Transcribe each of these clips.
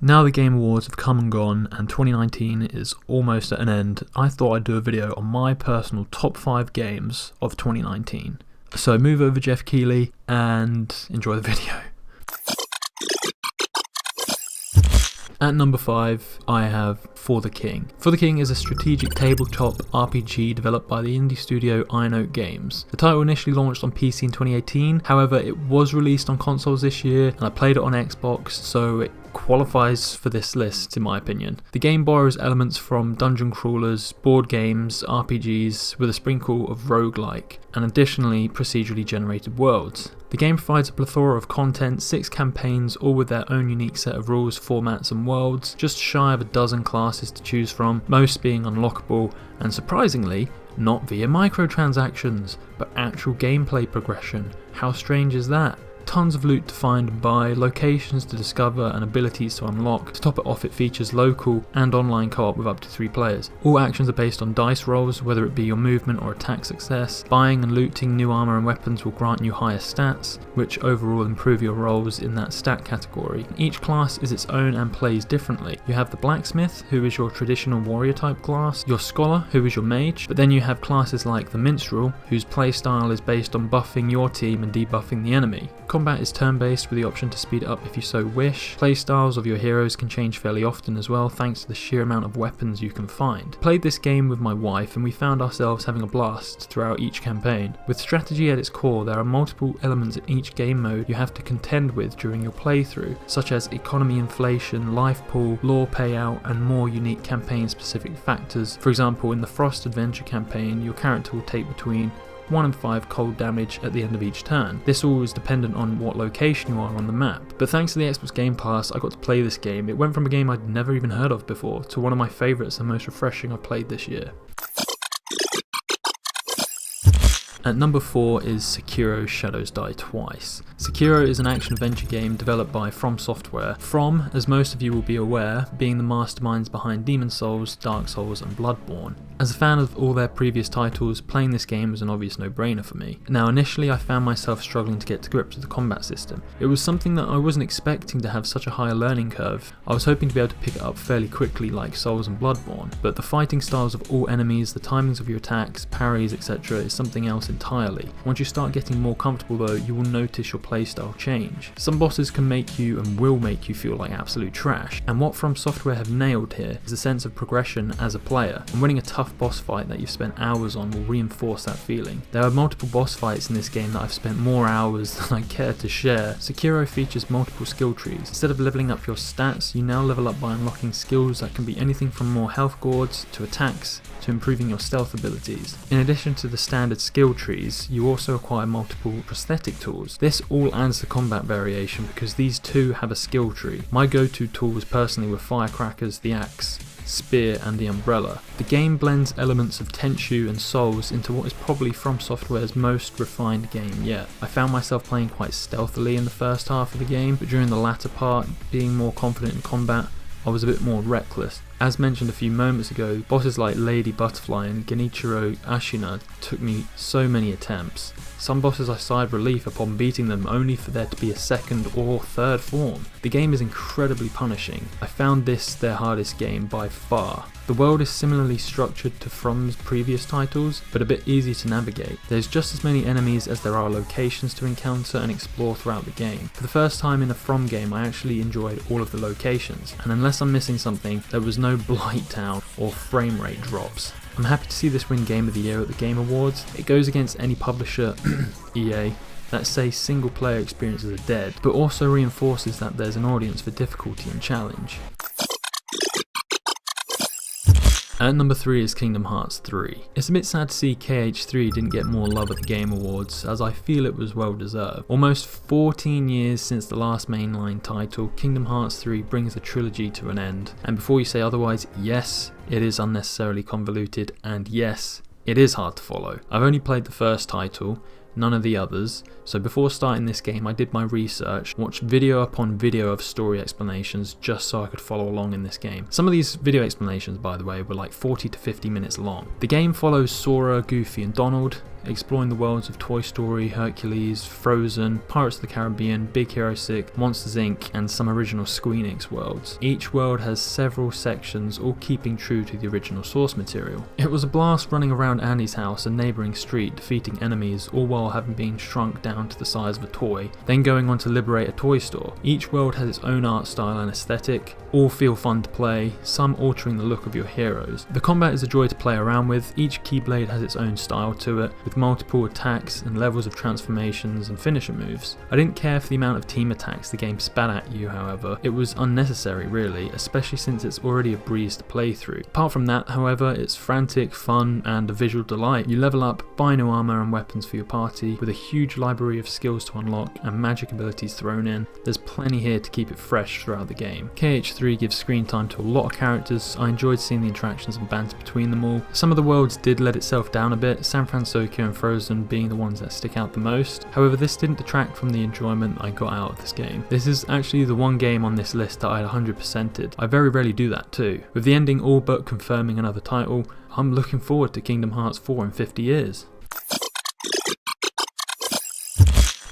Now the Game Awards have come and gone and 2019 is almost at an end, I thought I'd do a video on my personal top 5 games of 2019. So move over Jeff Keighley and enjoy the video. At number 5, I have For the King. For the King is a strategic tabletop RPG developed by the indie studio iNote Games. The title initially launched on PC in 2018, however it was released on consoles this year and I played it on Xbox, so it qualifies for this list in my opinion. The game borrows elements from dungeon crawlers, board games, RPGs with a sprinkle of roguelike and additionally procedurally generated worlds. The game provides a plethora of content, 6 campaigns all with their own unique set of rules, formats and worlds, just shy of a dozen classes to choose from, most being unlockable and surprisingly not via microtransactions but actual gameplay progression. How strange is that? Tons of loot to find and buy, locations to discover and abilities to unlock. To top it off, it features local and online co-op with up to 3 players. All actions are based on dice rolls, whether it be your movement or attack success. Buying and looting new armor and weapons will grant you higher stats, which overall improve your rolls in that stat category. Each class is its own and plays differently. You have the blacksmith, who is your traditional warrior type class, your scholar, who is your mage, but then you have classes like the minstrel, whose playstyle is based on buffing your team and debuffing the enemy. Combat is turn-based with the option to speed it up if you so wish. Playstyles of your heroes can change fairly often as well, thanks to the sheer amount of weapons you can find. Played this game with my wife and we found ourselves having a blast throughout each campaign. With strategy at its core, there are multiple elements in each game mode you have to contend with during your playthrough, such as economy inflation, life pool, lore payout, and more unique campaign-specific factors. For example, in the Frost Adventure campaign, your character will take between 1 and 5 cold damage at the end of each turn. This all is dependent on what location you are on the map. But thanks to the Xbox Game Pass, I got to play this game. It went from a game I'd never even heard of before to one of my favourites and most refreshing I've played this year. At number 4 is Sekiro Shadows Die Twice. Sekiro is an action-adventure game developed by From Software. From, as most of you will be aware, being the masterminds behind Demon's Souls, Dark Souls and Bloodborne. As a fan of all their previous titles, playing this game was an obvious no-brainer for me. Now initially I found myself struggling to get to grips with the combat system. It was something that I wasn't expecting to have such a high learning curve. I was hoping to be able to pick it up fairly quickly like Souls and Bloodborne, but the fighting styles of all enemies, the timings of your attacks, parries, etc. is something else entirely. Once you start getting more comfortable though, you will notice your playstyle change. Some bosses can make you and will make you feel like absolute trash, and what From Software have nailed here is a sense of progression as a player, and winning a tough boss fight that you've spent hours on will reinforce that feeling. There are multiple boss fights in this game that I've spent more hours than I care to share. Sekiro features multiple skill trees. Instead of leveling up your stats, you now level up by unlocking skills that can be anything from more health gourds to attacks to improving your stealth abilities. In addition to the standard skill trees, you also acquire multiple prosthetic tools. This all adds to combat variation because these too have a skill tree. My go-to tools personally were firecrackers, the axe, spear and the umbrella. The game blends elements of Tenchu and Souls into what is probably From Software's most refined game yet. I found myself playing quite stealthily in the first half of the game, but during the latter part, being more confident in combat, I was a bit more reckless. As mentioned a few moments ago, bosses like Lady Butterfly and Genichiro Ashina took me so many attempts. Some bosses I sighed relief upon beating them only for there to be a second or third form. The game is incredibly punishing. I found this their hardest game by far. The world is similarly structured to From's previous titles, but a bit easier to navigate. There's just as many enemies as there are locations to encounter and explore throughout the game. For the first time in a From game, I actually enjoyed all of the locations, and unless I'm missing something, there was no Blight Town or frame rate drops. I'm happy to see this win Game of the Year at the Game Awards. It goes against any publisher, EA, that say single player experiences are dead, but also reinforces that there's an audience for difficulty and challenge. At number 3 is Kingdom Hearts 3. It's a bit sad to see KH3 didn't get more love at the Game Awards, as I feel it was well deserved. Almost 14 years since the last mainline title, Kingdom Hearts 3 brings the trilogy to an end. And before you say otherwise, yes, it is unnecessarily convoluted, and yes, it is hard to follow. I've only played the first title, none of the others, so before starting this game I did my research, watched video upon video of story explanations just so I could follow along in this game. Some of these video explanations, by the way, were like 40 to 50 minutes long. The game follows Sora, Goofy and Donald, exploring the worlds of Toy Story, Hercules, Frozen, Pirates of the Caribbean, Big Hero 6, Monsters Inc. and some original Squeenix worlds. Each world has several sections, all keeping true to the original source material. It was a blast running around Andy's house and neighbouring street, defeating enemies, all while having been shrunk down to the size of a toy, then going on to liberate a toy store. Each world has its own art style and aesthetic, all feel fun to play, some altering the look of your heroes. The combat is a joy to play around with, each Keyblade has its own style to it, with multiple attacks and levels of transformations and finisher moves. I didn't care for the amount of team attacks the game spat at you, however. It was unnecessary really, especially since it's already a breeze to play through. Apart from that, however, it's frantic, fun and a visual delight. You level up, buy new armor and weapons for your party, with a huge library of skills to unlock and magic abilities thrown in. There's plenty here to keep it fresh throughout the game. KH3 gives screen time to a lot of characters. I enjoyed seeing the interactions and banter between them all. Some of the worlds did let itself down a bit, San Francisco and Frozen being the ones that stick out the most. However, this didn't detract from the enjoyment I got out of this game. This is actually the one game on this list that I 100%ed. I very rarely do that too. With the ending all but confirming another title, I'm looking forward to Kingdom Hearts 4 in 50 years.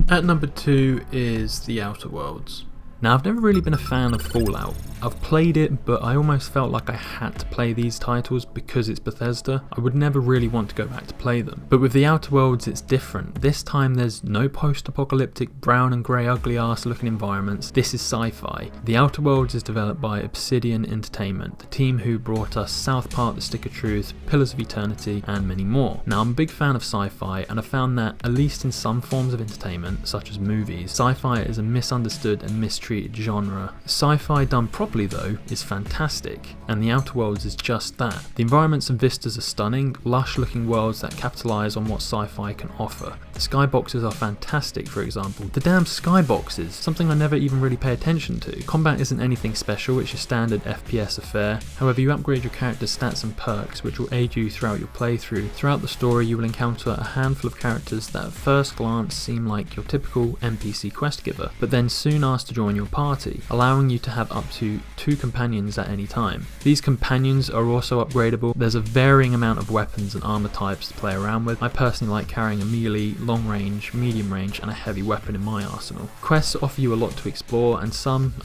At number 2 is The Outer Worlds. Now, I've never really been a fan of Fallout. I've played it, but I almost felt like I had to play these titles because it's Bethesda. I would never really want to go back to play them. But with The Outer Worlds, it's different. This time there's no post-apocalyptic brown and grey ugly ass looking environments. This is sci-fi. The Outer Worlds is developed by Obsidian Entertainment, the team who brought us South Park, The Stick of Truth, Pillars of Eternity, and many more. Now, I'm a big fan of sci-fi, and I found that, at least in some forms of entertainment, such as movies, sci-fi is a misunderstood and mistreated genre. Sci-fi done properly though is fantastic, and The Outer Worlds is just that. The environments and vistas are stunning, lush looking worlds that capitalise on what sci-fi can offer. The skyboxes are fantastic, for example. The damn skyboxes, something I never even really pay attention to. Combat isn't anything special, it's your standard FPS affair. However, you upgrade your character's stats and perks, which will aid you throughout your playthrough. Throughout the story, you will encounter a handful of characters that at first glance seem like your typical NPC quest giver, but then soon ask to join your party, allowing you to have up to 2 companions at any time. These companions are also upgradable. There's a varying amount of weapons and armor types to play around with. I personally like carrying a melee, long range, medium range and a heavy weapon in my arsenal. Quests offer you a lot to explore and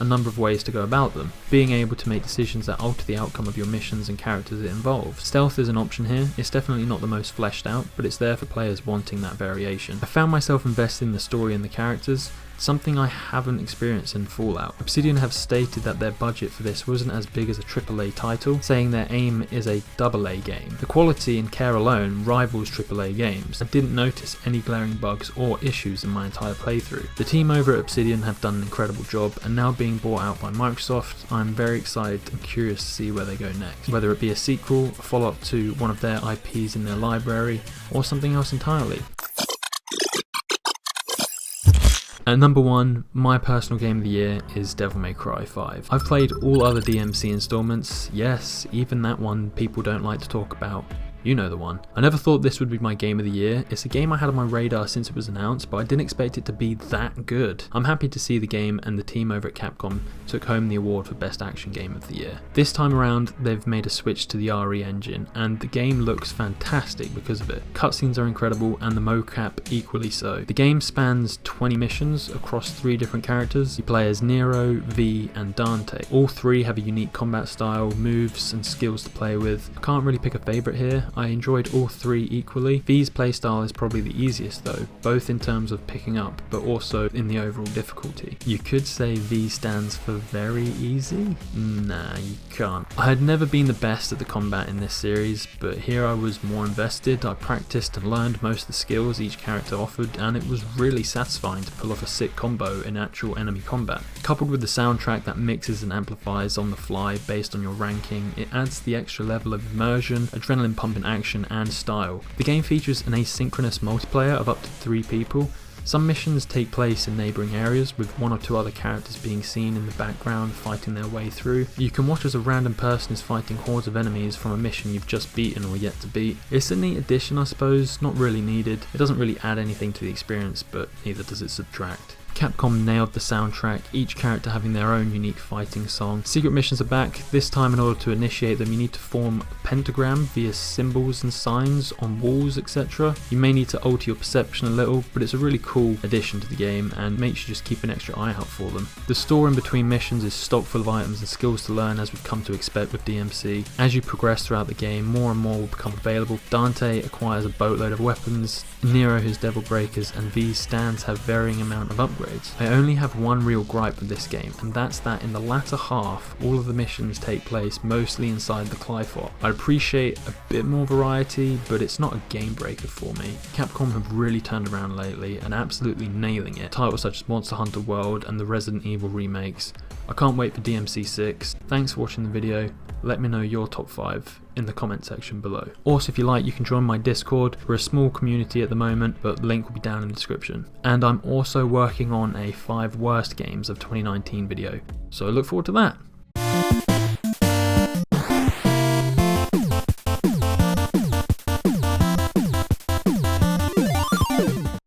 a number of ways to go about them, being able to make decisions that alter the outcome of your missions and characters it involves. Stealth is an option here. It's definitely not the most fleshed out, but it's there for players wanting that variation. I found myself invested in the story and the characters, something I haven't experienced in Fallout. Obsidian have stated that their budget for this wasn't as big as a AAA title, saying their aim is a AA game. The quality and care alone rivals AAA games. I didn't notice any glaring bugs or issues in my entire playthrough. The team over at Obsidian have done an incredible job, and now being bought out by Microsoft, I'm very excited and curious to see where they go next. Whether it be a sequel, a follow-up to one of their IPs in their library, or something else entirely. At number 1, my personal game of the year is Devil May Cry 5. I've played all other DMC installments, yes, even that one people don't like to talk about. You know the one. I never thought this would be my game of the year. It's a game I had on my radar since it was announced, but I didn't expect it to be that good. I'm happy to see the game and the team over at Capcom took home the award for Best Action Game of the Year. This time around, they've made a switch to the RE engine, and the game looks fantastic because of it. Cutscenes are incredible, and the mocap equally so. The game spans 20 missions across 3 different characters. You play as Nero, V, and Dante. All 3 have a unique combat style, moves, and skills to play with. I can't really pick a favourite here. I enjoyed all 3 equally. V's playstyle is probably the easiest though, both in terms of picking up, but also in the overall difficulty. You could say V stands for very easy? Nah, you can't. I had never been the best at the combat in this series, but here I was more invested. I practiced and learned most of the skills each character offered, and it was really satisfying to pull off a sick combo in actual enemy combat. Coupled with the soundtrack that mixes and amplifies on the fly based on your ranking, it adds the extra level of immersion, adrenaline pumping action and style. The game features an asynchronous multiplayer of up to 3 people, Some missions take place in neighbouring areas, with 1 or 2 other characters being seen in the background fighting their way through. You can watch as a random person is fighting hordes of enemies from a mission you've just beaten or yet to beat. It's a neat addition, I suppose, not really needed. It doesn't really add anything to the experience, but neither does it subtract. Capcom nailed the soundtrack, each character having their own unique fighting song. Secret missions are back. This time, in order to initiate them, you need to form a pentagram via symbols and signs on walls, etc. You may need to alter your perception a little, but it's a really cool addition to the game and makes you just keep an extra eye out for them. The store in between missions is stocked full of items and skills to learn, as we've come to expect with DMC. As you progress throughout the game, more and more will become available. Dante acquires a boatload of weapons, Nero his devil breakers, and these stands have varying amount of upgrades. I only have one real gripe with this game, and that's that in the latter half, all of the missions take place mostly inside the Clyfort. I'd appreciate a bit more variety, but it's not a game breaker for me. Capcom have really turned around lately and absolutely nailing it. Titles such as Monster Hunter World and the Resident Evil remakes. I can't wait for DMC 6. Thanks for watching the video. Let me know your top 5 in the comment section below. Also, if you like, you can join my Discord. We're a small community at the moment, but link will be down in the description. And I'm also working on a 5 worst games of 2019 video, so look forward to that.